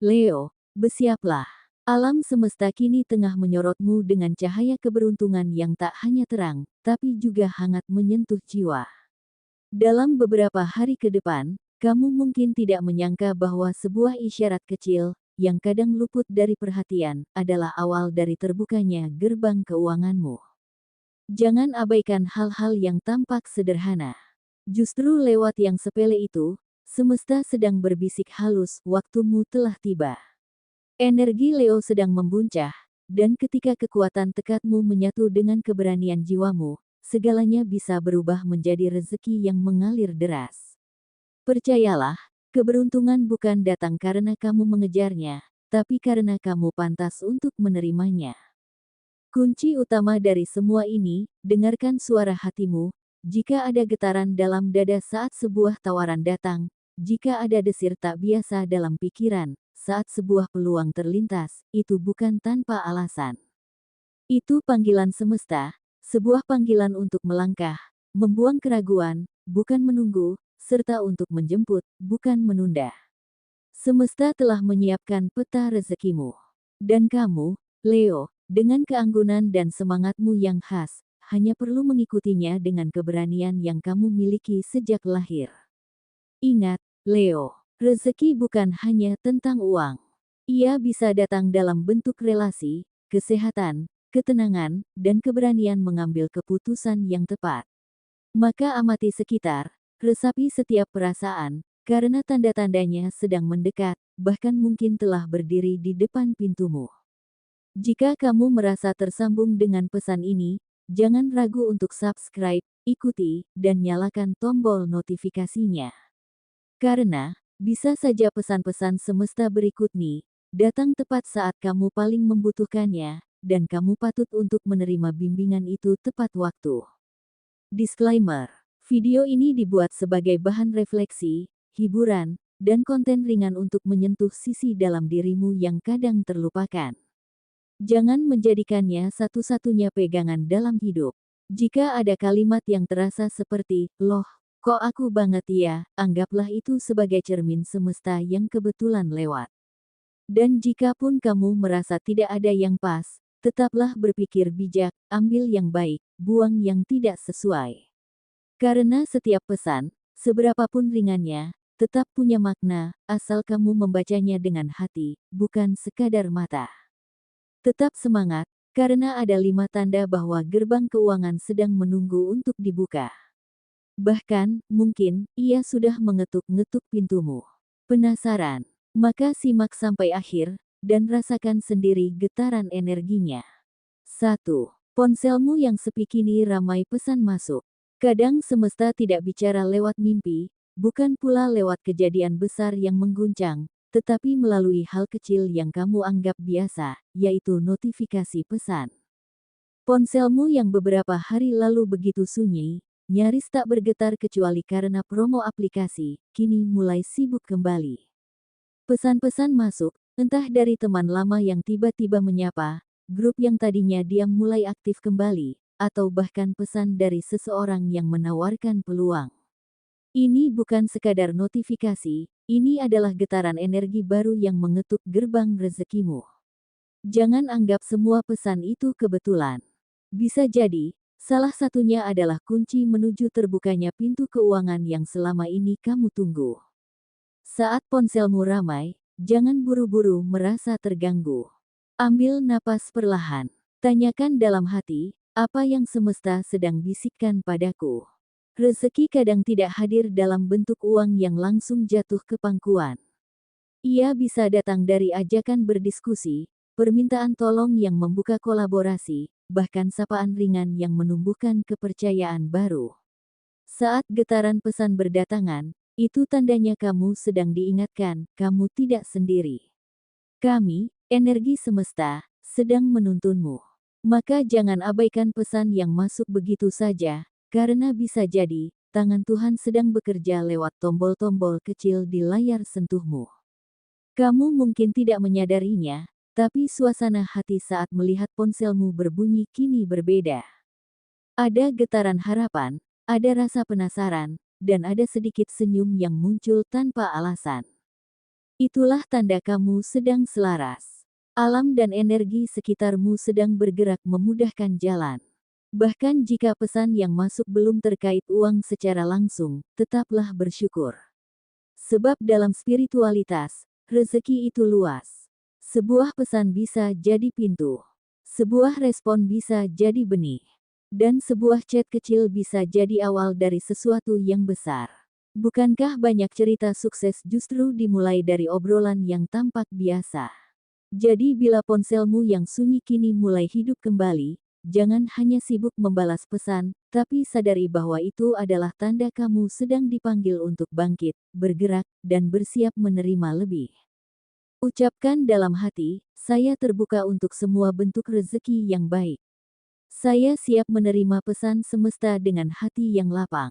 Leo, bersiaplah. Alam semesta kini tengah menyorotmu dengan cahaya keberuntungan yang tak hanya terang, tapi juga hangat menyentuh jiwa. Dalam beberapa hari ke depan, kamu mungkin tidak menyangka bahwa sebuah isyarat kecil, yang kadang luput dari perhatian, adalah awal dari terbukanya gerbang keuanganmu. Jangan abaikan hal-hal yang tampak sederhana. Justru lewat yang sepele itu, semesta sedang berbisik halus, waktumu telah tiba. Energi Leo sedang membuncah, dan ketika kekuatan tekadmu menyatu dengan keberanian jiwamu, segalanya bisa berubah menjadi rezeki yang mengalir deras. Percayalah, keberuntungan bukan datang karena kamu mengejarnya, tapi karena kamu pantas untuk menerimanya. Kunci utama dari semua ini, dengarkan suara hatimu. Jika ada getaran dalam dada saat sebuah tawaran datang, jika ada desir tak biasa dalam pikiran, saat sebuah peluang terlintas, itu bukan tanpa alasan. Itu panggilan semesta, sebuah panggilan untuk melangkah, membuang keraguan, bukan menunggu, serta untuk menjemput, bukan menunda. Semesta telah menyiapkan peta rezekimu. Dan kamu, Leo, dengan keanggunan dan semangatmu yang khas, hanya perlu mengikutinya dengan keberanian yang kamu miliki sejak lahir. Ingat, Leo, rezeki bukan hanya tentang uang. Ia bisa datang dalam bentuk relasi, kesehatan, ketenangan, dan keberanian mengambil keputusan yang tepat. Maka amati sekitar, resapi setiap perasaan, karena tanda-tandanya sedang mendekat, bahkan mungkin telah berdiri di depan pintumu. Jika kamu merasa tersambung dengan pesan ini, jangan ragu untuk subscribe, ikuti, dan nyalakan tombol notifikasinya. Karena, bisa saja pesan-pesan semesta berikut nih, datang tepat saat kamu paling membutuhkannya, dan kamu patut untuk menerima bimbingan itu tepat waktu. Disclaimer: video ini dibuat sebagai bahan refleksi, hiburan, dan konten ringan untuk menyentuh sisi dalam dirimu yang kadang terlupakan. Jangan menjadikannya satu-satunya pegangan dalam hidup. Jika ada kalimat yang terasa seperti, "Loh, kok aku banget ya," anggaplah itu sebagai cermin semesta yang kebetulan lewat. Dan jikapun kamu merasa tidak ada yang pas, tetaplah berpikir bijak, ambil yang baik, buang yang tidak sesuai. Karena setiap pesan, seberapapun ringannya, tetap punya makna, asal kamu membacanya dengan hati, bukan sekadar mata. Tetap semangat, karena ada 5 tanda bahwa gerbang keuangan sedang menunggu untuk dibuka. Bahkan, mungkin, ia sudah mengetuk-ngetuk pintumu. Penasaran? Maka simak sampai akhir, dan rasakan sendiri getaran energinya. 1. Ponselmu yang sepi kini ramai pesan masuk. Kadang semesta tidak bicara lewat mimpi, bukan pula lewat kejadian besar yang mengguncang, tetapi melalui hal kecil yang kamu anggap biasa, yaitu notifikasi pesan. Ponselmu yang beberapa hari lalu begitu sunyi, nyaris tak bergetar kecuali karena promo aplikasi, kini mulai sibuk kembali. Pesan-pesan masuk, entah dari teman lama yang tiba-tiba menyapa, grup yang tadinya diam mulai aktif kembali, atau bahkan pesan dari seseorang yang menawarkan peluang. Ini bukan sekadar notifikasi, ini adalah getaran energi baru yang mengetuk gerbang rezekimu. Jangan anggap semua pesan itu kebetulan. Bisa jadi, salah satunya adalah kunci menuju terbukanya pintu keuangan yang selama ini kamu tunggu. Saat ponselmu ramai, jangan buru-buru merasa terganggu. Ambil napas perlahan. Tanyakan dalam hati, apa yang semesta sedang bisikkan padaku? Rezeki kadang tidak hadir dalam bentuk uang yang langsung jatuh ke pangkuan. Ia bisa datang dari ajakan berdiskusi, permintaan tolong yang membuka kolaborasi, bahkan sapaan ringan yang menumbuhkan kepercayaan baru. Saat getaran pesan berdatangan, itu tandanya kamu sedang diingatkan, kamu tidak sendiri. Kami, energi semesta, sedang menuntunmu. Maka jangan abaikan pesan yang masuk begitu saja, karena bisa jadi, tangan Tuhan sedang bekerja lewat tombol-tombol kecil di layar sentuhmu. Kamu mungkin tidak menyadarinya, tapi suasana hati saat melihat ponselmu berbunyi kini berbeda. Ada getaran harapan, ada rasa penasaran, dan ada sedikit senyum yang muncul tanpa alasan. Itulah tanda kamu sedang selaras. Alam dan energi sekitarmu sedang bergerak memudahkan jalan. Bahkan jika pesan yang masuk belum terkait uang secara langsung, tetaplah bersyukur. Sebab dalam spiritualitas, rezeki itu luas. Sebuah pesan bisa jadi pintu. Sebuah respon bisa jadi benih. Dan sebuah chat kecil bisa jadi awal dari sesuatu yang besar. Bukankah banyak cerita sukses justru dimulai dari obrolan yang tampak biasa? Jadi bila ponselmu yang sunyi kini mulai hidup kembali, jangan hanya sibuk membalas pesan, tapi sadari bahwa itu adalah tanda kamu sedang dipanggil untuk bangkit, bergerak, dan bersiap menerima lebih. Ucapkan dalam hati, saya terbuka untuk semua bentuk rezeki yang baik. Saya siap menerima pesan semesta dengan hati yang lapang.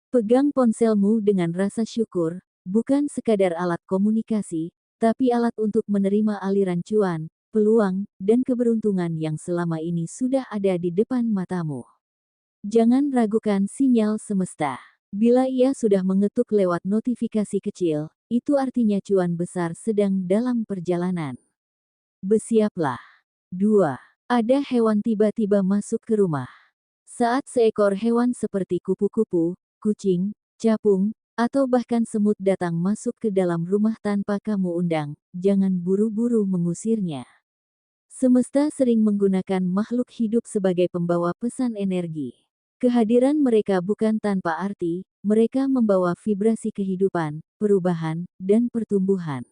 Pegang ponselmu dengan rasa syukur, bukan sekadar alat komunikasi, tapi alat untuk menerima aliran cuan, peluang, dan keberuntungan yang selama ini sudah ada di depan matamu. Jangan ragukan sinyal semesta. Bila ia sudah mengetuk lewat notifikasi kecil, itu artinya cuan besar sedang dalam perjalanan. Bersiaplah. 2. Ada hewan tiba-tiba masuk ke rumah. Saat seekor hewan seperti kupu-kupu, kucing, capung, atau bahkan semut datang masuk ke dalam rumah tanpa kamu undang, jangan buru-buru mengusirnya. Semesta sering menggunakan makhluk hidup sebagai pembawa pesan energi. Kehadiran mereka bukan tanpa arti, mereka membawa vibrasi kehidupan, perubahan, dan pertumbuhan.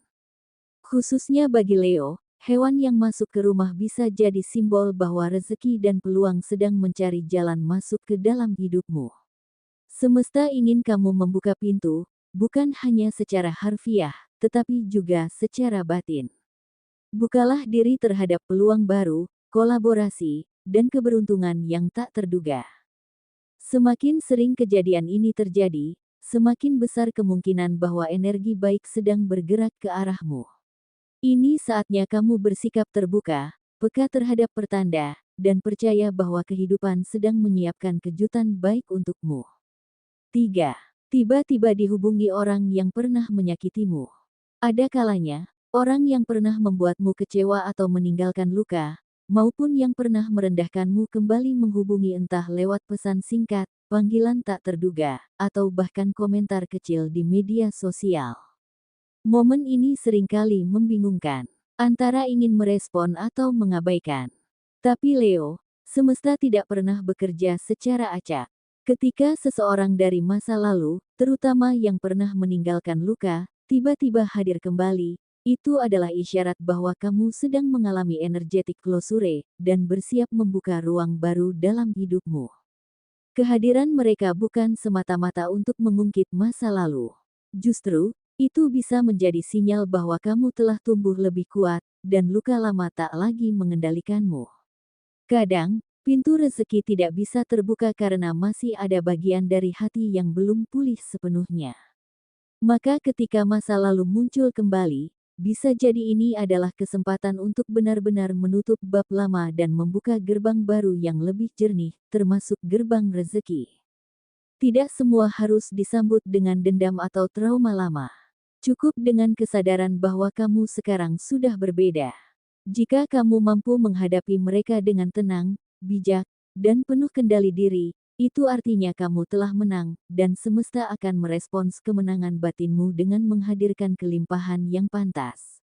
Khususnya bagi Leo, hewan yang masuk ke rumah bisa jadi simbol bahwa rezeki dan peluang sedang mencari jalan masuk ke dalam hidupmu. Semesta ingin kamu membuka pintu, bukan hanya secara harfiah, tetapi juga secara batin. Bukalah diri terhadap peluang baru, kolaborasi, dan keberuntungan yang tak terduga. Semakin sering kejadian ini terjadi, semakin besar kemungkinan bahwa energi baik sedang bergerak ke arahmu. Ini saatnya kamu bersikap terbuka, peka terhadap pertanda, dan percaya bahwa kehidupan sedang menyiapkan kejutan baik untukmu. 3. Tiba-tiba dihubungi orang yang pernah menyakitimu. Ada kalanya, orang yang pernah membuatmu kecewa atau meninggalkan luka, maupun yang pernah merendahkanmu kembali menghubungi entah lewat pesan singkat, panggilan tak terduga, atau bahkan komentar kecil di media sosial. Momen ini seringkali membingungkan, antara ingin merespon atau mengabaikan. Tapi Leo, semesta tidak pernah bekerja secara acak. Ketika seseorang dari masa lalu, terutama yang pernah meninggalkan luka, tiba-tiba hadir kembali, itu adalah isyarat bahwa kamu sedang mengalami energetic closure, dan bersiap membuka ruang baru dalam hidupmu. Kehadiran mereka bukan semata-mata untuk mengungkit masa lalu. Justru, itu bisa menjadi sinyal bahwa kamu telah tumbuh lebih kuat, dan luka lama tak lagi mengendalikanmu. Kadang, pintu rezeki tidak bisa terbuka karena masih ada bagian dari hati yang belum pulih sepenuhnya. Maka ketika masa lalu muncul kembali, bisa jadi ini adalah kesempatan untuk benar-benar menutup bab lama dan membuka gerbang baru yang lebih jernih, termasuk gerbang rezeki. Tidak semua harus disambut dengan dendam atau trauma lama. Cukup dengan kesadaran bahwa kamu sekarang sudah berbeda. Jika kamu mampu menghadapi mereka dengan tenang, bijak, dan penuh kendali diri, itu artinya kamu telah menang, dan semesta akan merespons kemenangan batinmu dengan menghadirkan kelimpahan yang pantas.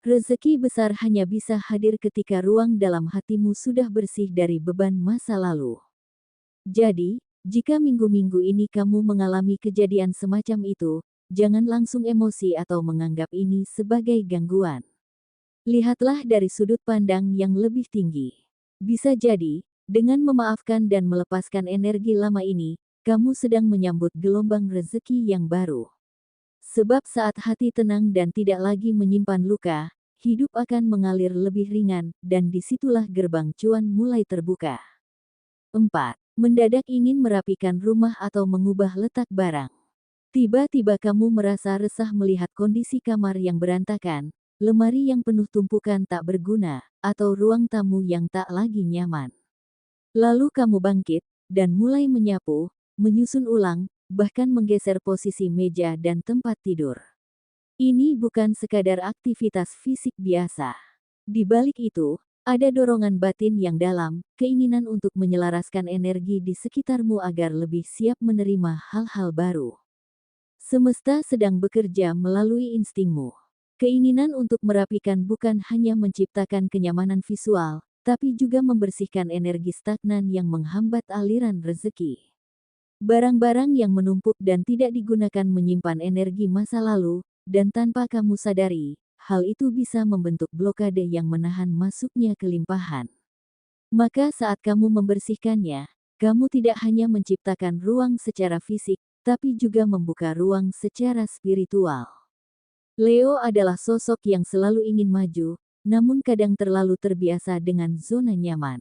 Rezeki besar hanya bisa hadir ketika ruang dalam hatimu sudah bersih dari beban masa lalu. Jadi, jika minggu-minggu ini kamu mengalami kejadian semacam itu, jangan langsung emosi atau menganggap ini sebagai gangguan. Lihatlah dari sudut pandang yang lebih tinggi. Bisa jadi, dengan memaafkan dan melepaskan energi lama ini, kamu sedang menyambut gelombang rezeki yang baru. Sebab saat hati tenang dan tidak lagi menyimpan luka, hidup akan mengalir lebih ringan, dan disitulah gerbang cuan mulai terbuka. 4. Mendadak ingin merapikan rumah atau mengubah letak barang. Tiba-tiba kamu merasa resah melihat kondisi kamar yang berantakan, lemari yang penuh tumpukan tak berguna, atau ruang tamu yang tak lagi nyaman. Lalu kamu bangkit, dan mulai menyapu, menyusun ulang, bahkan menggeser posisi meja dan tempat tidur. Ini bukan sekadar aktivitas fisik biasa. Di balik itu, ada dorongan batin yang dalam, keinginan untuk menyelaraskan energi di sekitarmu agar lebih siap menerima hal-hal baru. Semesta sedang bekerja melalui instingmu. Keinginan untuk merapikan bukan hanya menciptakan kenyamanan visual, tapi juga membersihkan energi stagnan yang menghambat aliran rezeki. Barang-barang yang menumpuk dan tidak digunakan menyimpan energi masa lalu, dan tanpa kamu sadari, hal itu bisa membentuk blokade yang menahan masuknya kelimpahan. Maka saat kamu membersihkannya, kamu tidak hanya menciptakan ruang secara fisik, tapi juga membuka ruang secara spiritual. Leo adalah sosok yang selalu ingin maju, namun kadang terlalu terbiasa dengan zona nyaman.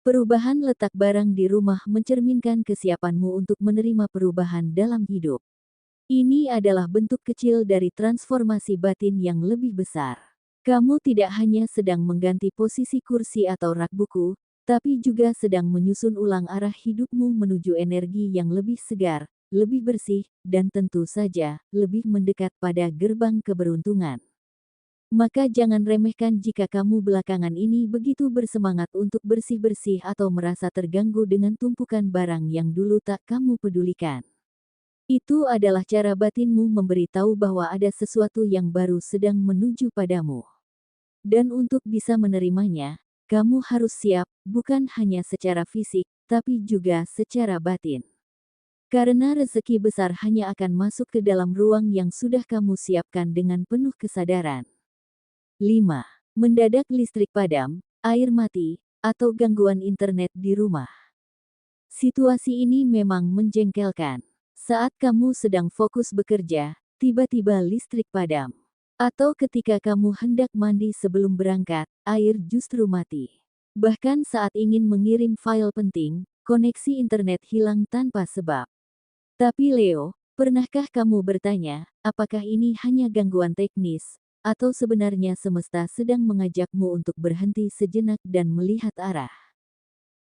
Perubahan letak barang di rumah mencerminkan kesiapanmu untuk menerima perubahan dalam hidup. Ini adalah bentuk kecil dari transformasi batin yang lebih besar. Kamu tidak hanya sedang mengganti posisi kursi atau rak buku, tapi juga sedang menyusun ulang arah hidupmu menuju energi yang lebih segar, lebih bersih, dan tentu saja, lebih mendekat pada gerbang keberuntungan. Maka jangan remehkan jika kamu belakangan ini begitu bersemangat untuk bersih-bersih atau merasa terganggu dengan tumpukan barang yang dulu tak kamu pedulikan. Itu adalah cara batinmu memberitahu bahwa ada sesuatu yang baru sedang menuju padamu. Dan untuk bisa menerimanya, kamu harus siap, bukan hanya secara fisik, tapi juga secara batin. Karena rezeki besar hanya akan masuk ke dalam ruang yang sudah kamu siapkan dengan penuh kesadaran. 5. Mendadak listrik padam, air mati, atau gangguan internet di rumah. Situasi ini memang menjengkelkan. Saat kamu sedang fokus bekerja, tiba-tiba listrik padam. Atau ketika kamu hendak mandi sebelum berangkat, air justru mati. Bahkan saat ingin mengirim file penting, koneksi internet hilang tanpa sebab. Tapi Leo, pernahkah kamu bertanya, apakah ini hanya gangguan teknis, atau sebenarnya semesta sedang mengajakmu untuk berhenti sejenak dan melihat arah?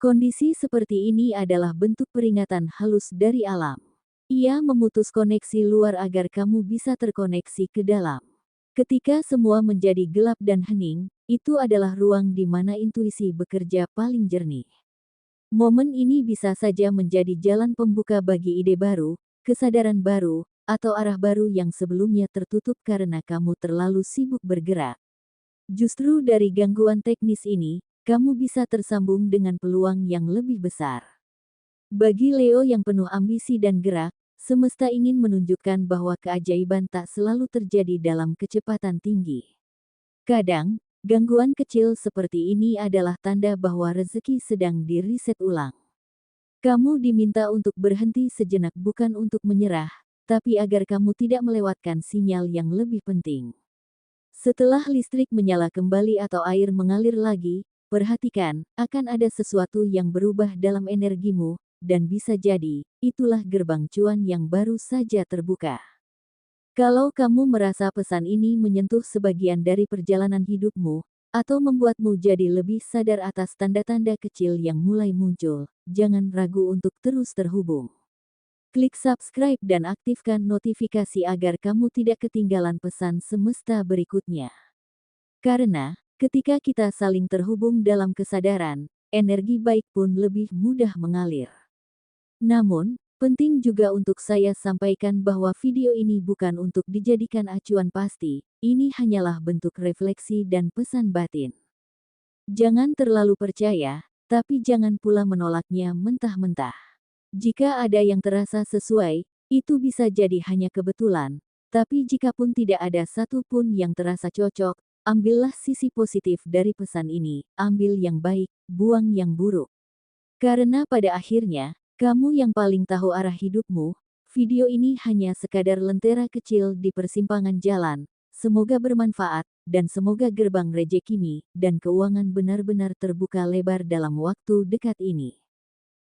Kondisi seperti ini adalah bentuk peringatan halus dari alam. Ia memutus koneksi luar agar kamu bisa terkoneksi ke dalam. Ketika semua menjadi gelap dan hening, itu adalah ruang di mana intuisi bekerja paling jernih. Momen ini bisa saja menjadi jalan pembuka bagi ide baru, kesadaran baru, atau arah baru yang sebelumnya tertutup karena kamu terlalu sibuk bergerak. Justru dari gangguan teknis ini, kamu bisa tersambung dengan peluang yang lebih besar. Bagi Leo yang penuh ambisi dan gerak, semesta ingin menunjukkan bahwa keajaiban tak selalu terjadi dalam kecepatan tinggi. Kadang, gangguan kecil seperti ini adalah tanda bahwa rezeki sedang diriset ulang. Kamu diminta untuk berhenti sejenak bukan untuk menyerah, tapi agar kamu tidak melewatkan sinyal yang lebih penting. Setelah listrik menyala kembali atau air mengalir lagi, perhatikan, akan ada sesuatu yang berubah dalam energimu, dan bisa jadi, itulah gerbang cuan yang baru saja terbuka. Kalau kamu merasa pesan ini menyentuh sebagian dari perjalanan hidupmu, atau membuatmu jadi lebih sadar atas tanda-tanda kecil yang mulai muncul, jangan ragu untuk terus terhubung. Klik subscribe dan aktifkan notifikasi agar kamu tidak ketinggalan pesan semesta berikutnya. Karena, ketika kita saling terhubung dalam kesadaran, energi baik pun lebih mudah mengalir. Namun, penting juga untuk saya sampaikan bahwa video ini bukan untuk dijadikan acuan pasti, ini hanyalah bentuk refleksi dan pesan batin. Jangan terlalu percaya, tapi jangan pula menolaknya mentah-mentah. Jika ada yang terasa sesuai, itu bisa jadi hanya kebetulan, tapi jikapun tidak ada satu pun yang terasa cocok, ambillah sisi positif dari pesan ini, ambil yang baik, buang yang buruk. Karena pada akhirnya, kamu yang paling tahu arah hidupmu. Video ini hanya sekadar lentera kecil di persimpangan jalan. Semoga bermanfaat, dan semoga gerbang rezeki dan keuangan benar-benar terbuka lebar dalam waktu dekat ini.